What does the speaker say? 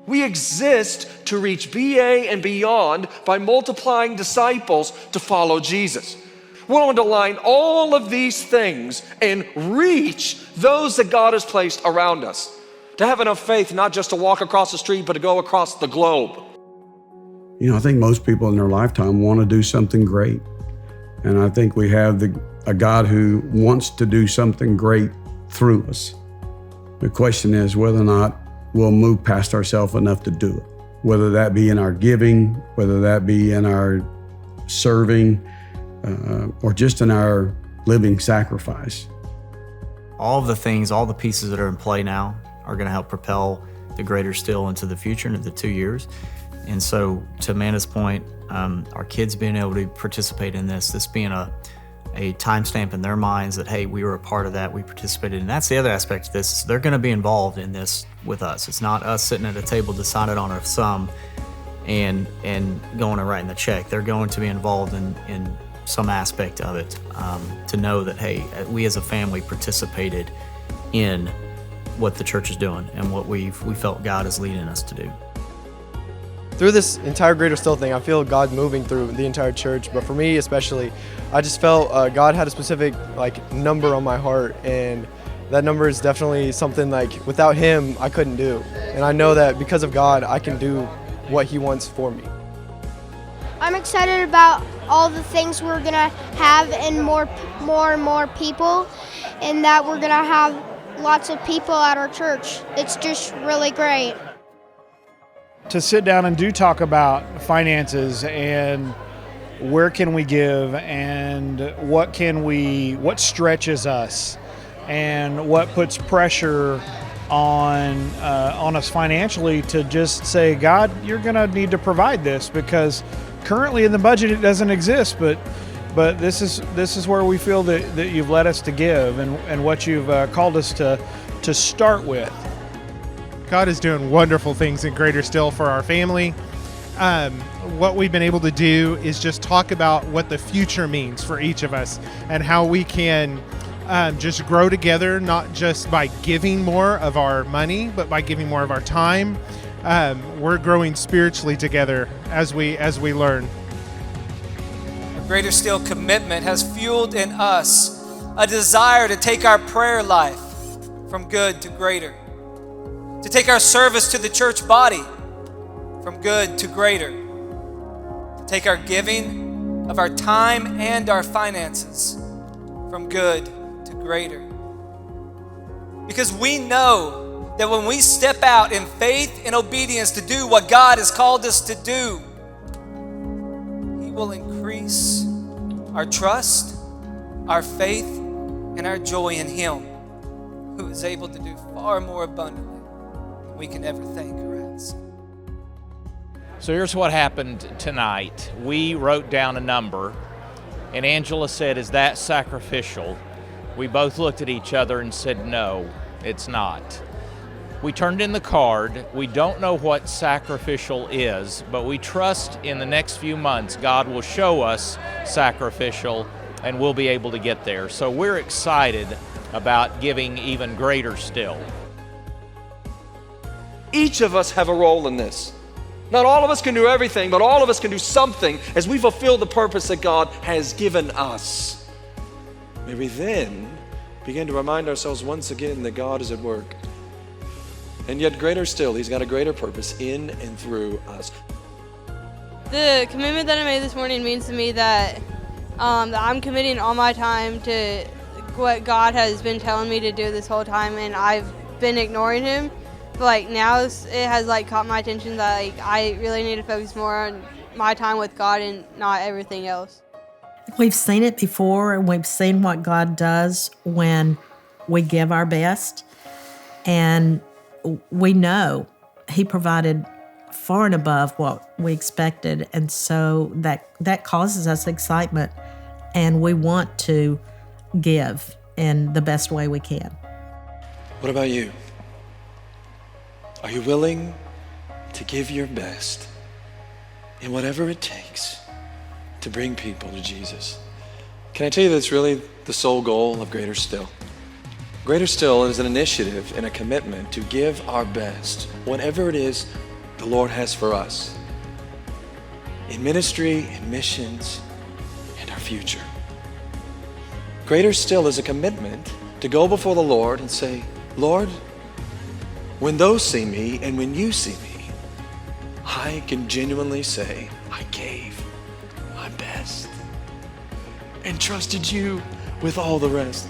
We exist to reach BA and beyond by multiplying disciples to follow Jesus. We want to align all of these things and reach those that God has placed around us. To have enough faith, not just to walk across the street, but to go across the globe. You know, I think most people in their lifetime want to do something great. And I think we have a God who wants to do something great through us. The question is whether or not we'll move past ourselves enough to do it. Whether that be in our giving, whether that be in our serving, or just in our living sacrifice. All of the things, all the pieces that are in play now are going to help propel the Greater Still into the future, into the 2 years. And so, to Amanda's point, our kids being able to participate in this being a timestamp in their minds that, hey, we were a part of that, we participated. And that's the other aspect of this, is they're going to be involved in this with us. It's not us sitting at a table deciding on our sum and going and writing the check. They're going to be involved in some aspect of it, to know that, hey, we as a family participated in what the church is doing and what we felt God is leading us to do. Through this entire Greater Still thing, I feel God moving through the entire church, but for me especially, I just felt God had a specific number on my heart, and that number is definitely something without Him I couldn't do. And I know that because of God, I can do what He wants for me. I'm excited about all the things we're gonna have and more and more people, and that we're gonna have lots of people at our church. It's just really great. To sit down and do talk about finances and where can we give and what stretches us and what puts pressure on us financially, to just say, God, you're gonna need to provide this, because currently in the budget it doesn't exist, but this is where we feel that you've led us to give and what you've called us to start with. God is doing wonderful things in Greater Still for our family. What we've been able to do is just talk about what the future means for each of us and how we can just grow together, not just by giving more of our money, but by giving more of our time. We're growing spiritually together as we learn. A Greater Still commitment has fueled in us a desire to take our prayer life from good to greater, to take our service to the church body from good to greater, to take our giving of our time and our finances from good to greater. Because we know that when we step out in faith and obedience to do what God has called us to do, He will increase our trust, our faith, and our joy in Him, who is able to do far more abundantly than we can ever think or ask. So here's what happened tonight. We wrote down a number, and Angela said, "Is that sacrificial?" We both looked at each other and said, "No, it's not." We turned in the card. We don't know what sacrificial is, but we trust in the next few months God will show us sacrificial and we'll be able to get there. So we're excited about giving even greater still. Each of us have a role in this. Not all of us can do everything, but all of us can do something as we fulfill the purpose that God has given us. May we then begin to remind ourselves once again that God is at work. And yet greater still, He's got a greater purpose in and through us. The commitment that I made this morning means to me that I'm committing all my time to what God has been telling me to do this whole time, and I've been ignoring Him. But now it has caught my attention that I really need to focus more on my time with God and not everything else. We've seen it before, and we've seen what God does when we give our best, and we know He provided far and above what we expected, and so that causes us excitement, and we want to give in the best way we can. What about you? Are you willing to give your best in whatever it takes to bring people to Jesus? Can I tell you that's really the sole goal of Greater Still? Greater Still is an initiative and a commitment to give our best, whatever it is the Lord has for us in ministry, in missions, and our future. Greater still is a commitment to go before the Lord and say, Lord, when those see me and when you see me, I can genuinely say, I gave my best and trusted you with all the rest.